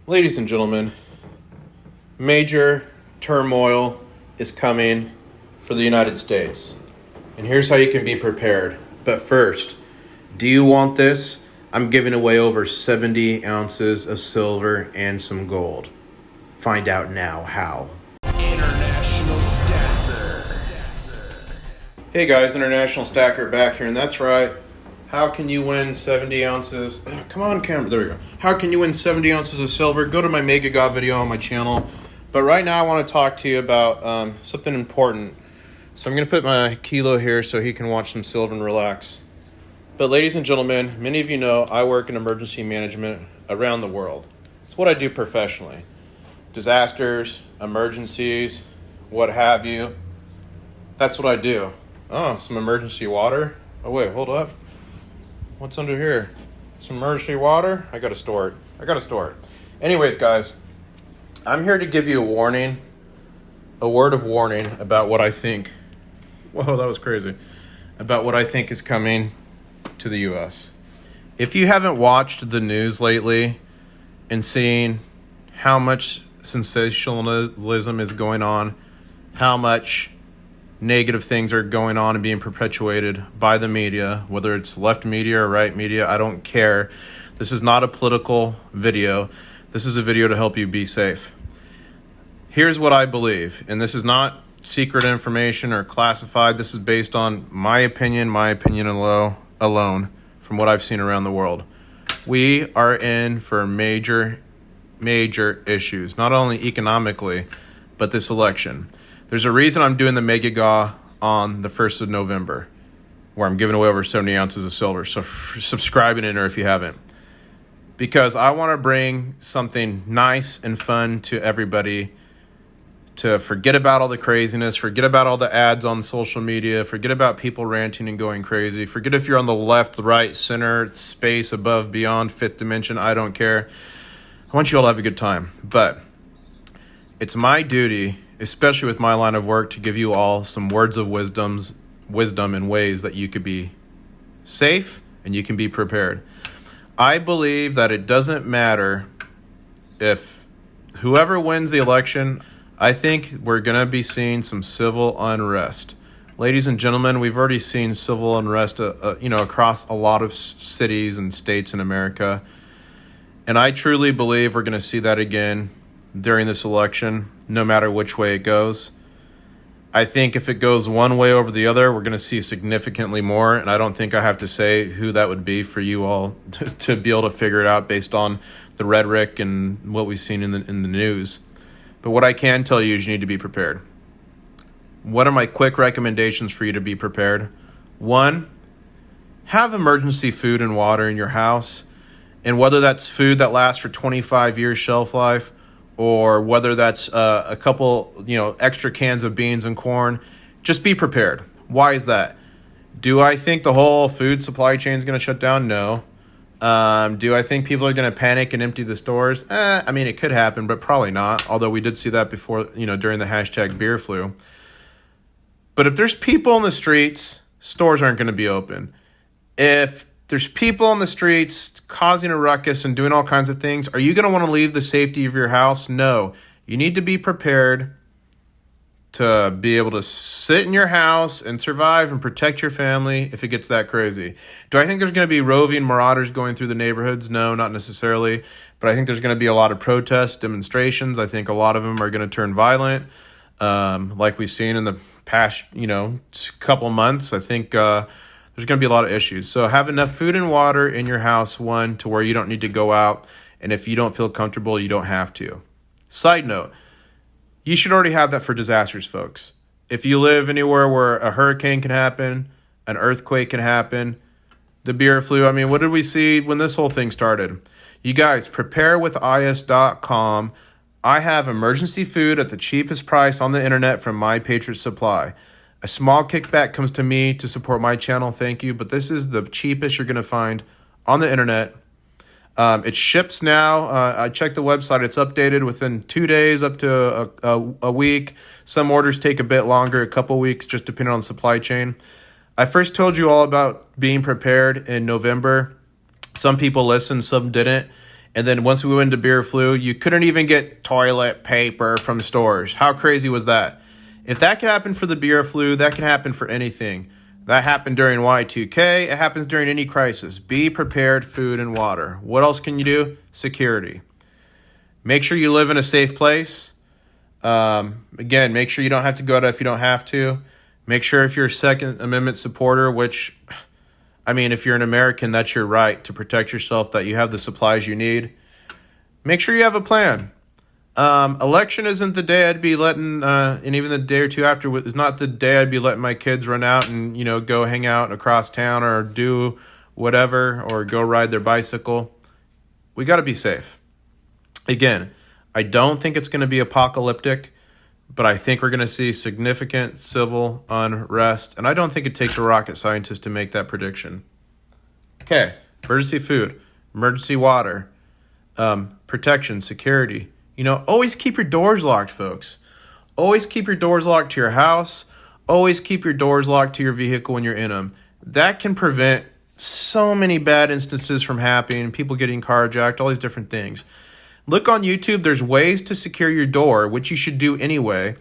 Ladies and gentlemen, major turmoil is coming for the United States. And here's how you can be prepared. But first, do you want this? I'm giving away over 70 ounces of silver and some gold. Find out now how. International Stacker. Hey guys, International Stacker back here, and that's right. How can you win 70 ounces? Come on, camera. There we go. How can you win 70 ounces of silver? Go to my Mega God video on my channel. But right now I want to talk to you about something important. So I'm going to put my kilo here so he can watch some silver and relax. But ladies and gentlemen, many of you know I work in emergency management around the world. It's what I do professionally. Disasters, emergencies, what have you. That's what I do. Oh, some emergency water. Oh wait, hold up. What's under here? Some emergency water? I gotta store it. Anyways, guys, I'm here to give you a warning, a word of warning about what I think. Whoa, that was crazy. About what I think is coming to the U.S. If you haven't watched the news lately and seen how much sensationalism is going on, how much negative things are going on and being perpetuated by the media, whether it's left media or right media, I don't care. This is not a political video. This is a video to help you be safe. Here's what I believe, and this is not secret information or classified. This is based on my opinion alone from what I've seen around the world. We are in for major issues, not only economically, but this election. There's a reason I'm doing the Mega God on the 1st of November, where I'm giving away over 70 ounces of silver. So subscribe in there if you haven't. Because I want to bring something nice and fun to everybody, to forget about all the craziness, forget about all the ads on social media, forget about people ranting and going crazy, forget if you're on the left, right, center, space, above, beyond, fifth dimension, I don't care. I want you all to have a good time. But it's my duty, especially with my line of work, to give you all some words of wisdom in ways that you could be safe and you can be prepared. I believe that it doesn't matter if whoever wins the election. I think we're going to be seeing some civil unrest. Ladies and gentlemen, we've already seen civil unrest across a lot of cities and states in America. And I truly believe we're going to see that again during this election, no matter which way it goes. I think if it goes one way over the other, we're going to see significantly more. And I don't think I have to say who that would be for you all to be able to figure it out based on the rhetoric and what we've seen in the news. But what I can tell you is you need to be prepared. What are my quick recommendations for you to be prepared? 1, have emergency food and water in your house. And whether that's food that lasts for 25 years shelf life, or whether that's a couple, extra cans of beans and corn, just be prepared. Why is that? Do I think the whole food supply chain is going to shut down? No. Do I think people are going to panic and empty the stores? It could happen, but probably not. Although we did see that before, during the hashtag beer flu. But if there's people in the streets, stores aren't going to be open. If there's people on the streets causing a ruckus and doing all kinds of things, are you going to want to leave the safety of your house? No. You need to be prepared to be able to sit in your house and survive and protect your family if it gets that crazy. Do I think there's going to be roving marauders going through the neighborhoods? No, not necessarily. But I think there's going to be a lot of protests, demonstrations. I think a lot of them are going to turn violent, like we've seen in the past, couple months. I think there's going to be a lot of issues. So have enough food and water in your house, 1, to where you don't need to go out. And if you don't feel comfortable, you don't have to. Side note, you should already have that for disasters, folks. If you live anywhere where a hurricane can happen, an earthquake can happen, the beer flu, what did we see when this whole thing started? You guys, preparewithis.com. I have emergency food at the cheapest price on the internet from My Patriot Supply. A small kickback comes to me to support my channel, thank you, but this is the cheapest you're going to find on the internet. It ships now. I checked the website. It's updated within 2 days up to a week. Some orders take a bit longer, a couple weeks, just depending on the supply chain. I first told you all about being prepared in November. Some people listened, some didn't. And then once we went into beer flu, you couldn't even get toilet paper from stores. How crazy was that? If that could happen for the beer flu, that can happen for anything. That happened during Y2K. It happens during any crisis. Be prepared, food and water. What else can you do? Security. Make sure you live in a safe place. Again, make sure you don't have to go to if you don't have to. Make sure if you're a Second Amendment supporter, which, I mean, if you're an American, that's your right to protect yourself, that you have the supplies you need. Make sure you have a plan. Election isn't the day I'd be letting, and even the day or two after is not the day I'd be letting my kids run out and, go hang out across town or do whatever or go ride their bicycle. We got to be safe. Again, I don't think it's going to be apocalyptic, but I think we're going to see significant civil unrest, and I don't think it takes a rocket scientist to make that prediction. Okay, emergency food, emergency water, protection, security. Always keep your doors locked, folks. Always keep your doors locked to your house. Always keep your doors locked to your vehicle when you're in them. That can prevent so many bad instances from happening, people getting carjacked, all these different things. Look on YouTube. There's ways to secure your door, which you should do anyway.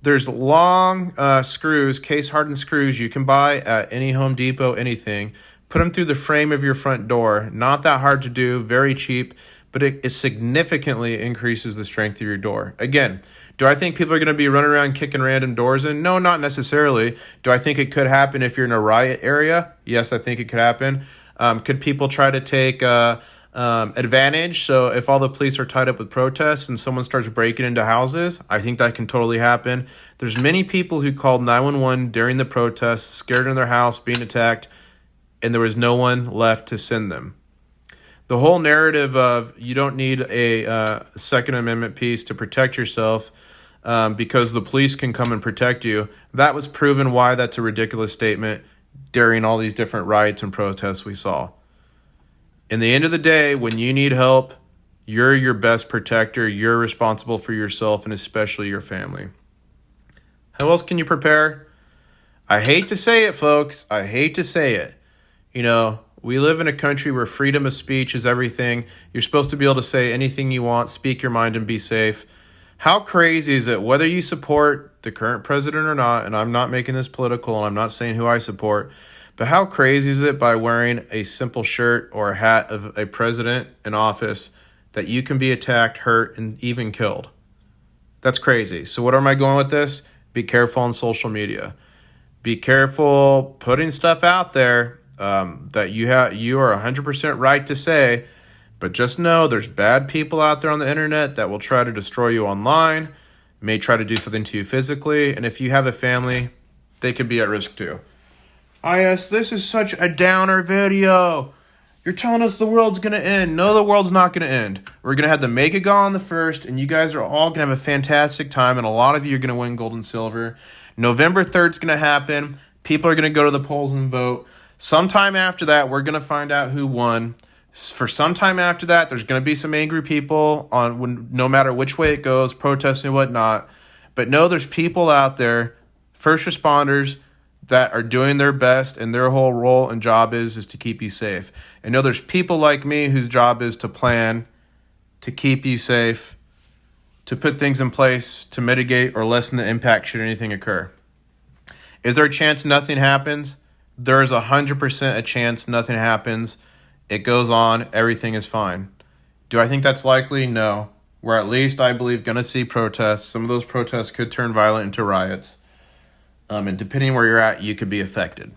There's long screws, case-hardened screws you can buy at any Home Depot, anything. Put them through the frame of your front door. Not that hard to do, very cheap, but it significantly increases the strength of your door. Again, do I think people are going to be running around kicking random doors in? No, not necessarily. Do I think it could happen if you're in a riot area? Yes, I think it could happen. Could people try to take advantage? So if all the police are tied up with protests and someone starts breaking into houses, I think that can totally happen. There's many people who called 911 during the protests, scared in their house, being attacked, and there was no one left to send them. The whole narrative of you don't need a Second Amendment piece to protect yourself because the police can come and protect you, that was proven why that's a ridiculous statement during all these different riots and protests we saw. In the end of the day, when you need help, you're your best protector. You're responsible for yourself and especially your family. How else can you prepare? I hate to say it, folks. I hate to say it. We live in a country where freedom of speech is everything. You're supposed to be able to say anything you want, speak your mind, and be safe. How crazy is it, whether you support the current president or not, and I'm not making this political, and I'm not saying who I support, but how crazy is it by wearing a simple shirt or a hat of a president in office that you can be attacked, hurt, and even killed? That's crazy. So what am I going with this? Be careful on social media. Be careful putting stuff out there that you are 100% right to say, but just know there's bad people out there on the internet that will try to destroy you online, may try to do something to you physically, and if you have a family, they could be at risk too. This is such a downer video. You're telling us the world's going to end. No, the world's not going to end. We're going to have the Mega Gaw on the 1st, and you guys are all going to have a fantastic time, and a lot of you are going to win gold and silver. November 3rd is going to happen. People are going to go to the polls and vote. Sometime after that, we're going to find out who won. For some time after that, there's going to be some angry people no matter which way it goes, protesting and whatnot. But no, there's people out there, first responders, that are doing their best, and their whole role and job is to keep you safe. And no, there's people like me whose job is to plan, to keep you safe, to put things in place to mitigate or lessen the impact should anything occur. Is there a chance nothing happens? There is 100% a chance nothing happens. It goes on. Everything is fine. Do I think that's likely? No. We're at least, I believe, going to see protests. Some of those protests could turn violent into riots. And depending where you're at, you could be affected.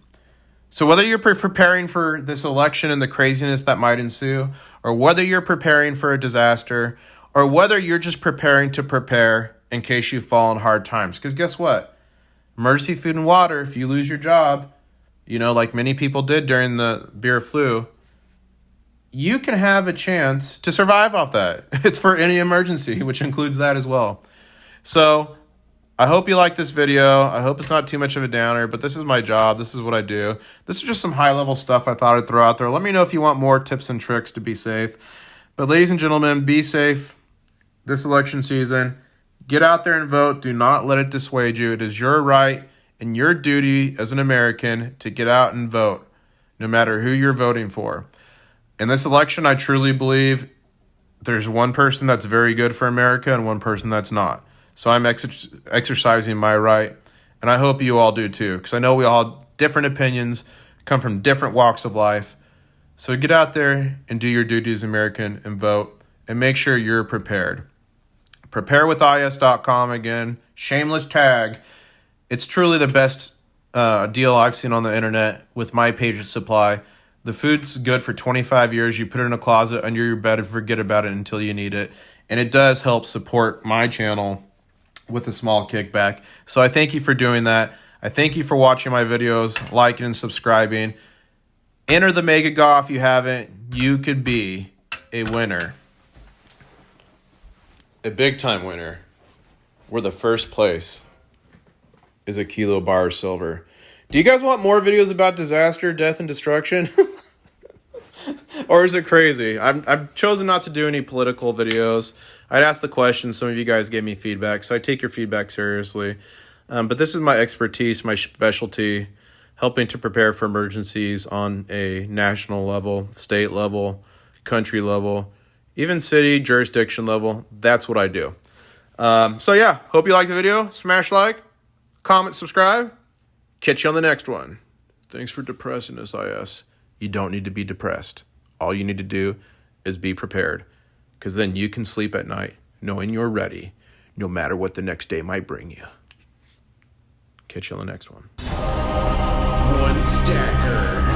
So whether you're preparing for this election and the craziness that might ensue, or whether you're preparing for a disaster, or whether you're just preparing to prepare in case you fall in hard times. Because guess what? Emergency food and water, if you lose your job, like many people did during the beer flu, you can have a chance to survive off that. It's for any emergency, which includes that as well. So I hope you like this video. I hope it's not too much of a downer, but this is my job. This is what I do. This is just some high-level stuff I thought I'd throw out there. Let me know if you want more tips and tricks to be safe. But ladies and gentlemen, be safe this election season. Get out there and vote. Do not let it dissuade you. It is your right and your duty as an American to get out and vote, no matter who you're voting for. In this election, I truly believe there's one person that's very good for America and one person that's not. So I'm exercising my right, and I hope you all do too, because I know we all have different opinions, come from different walks of life. So get out there and do your duty as American and vote, and make sure you're prepared. Preparewithis.com again, shameless tag. It's truly the best deal I've seen on the internet with my Patriot Supply. The food's good for 25 years. You put it in a closet under your bed and forget about it until you need it. And it does help support my channel with a small kickback. So I thank you for doing that. I thank you for watching my videos, liking and subscribing. Enter the Mega Gaw if you haven't. You could be a winner. A big time winner. Where the first place is a kilo bar of silver. Do you guys want more videos about disaster, death, and destruction? Or is it crazy? I've chosen not to do any political videos. I'd ask the question. Some of you guys gave me feedback, so I take your feedback seriously. But this is my expertise, my specialty, helping to prepare for emergencies on a national level, state level, country level, even city, jurisdiction level. That's what I do. So yeah, hope you liked the video. Smash like, comment, subscribe. Catch you on the next one. Thanks for depressing us, IS. You don't need to be depressed. All you need to do is be prepared, because then you can sleep at night knowing you're ready, no matter what the next day might bring you. Catch you on the next one. One stacker.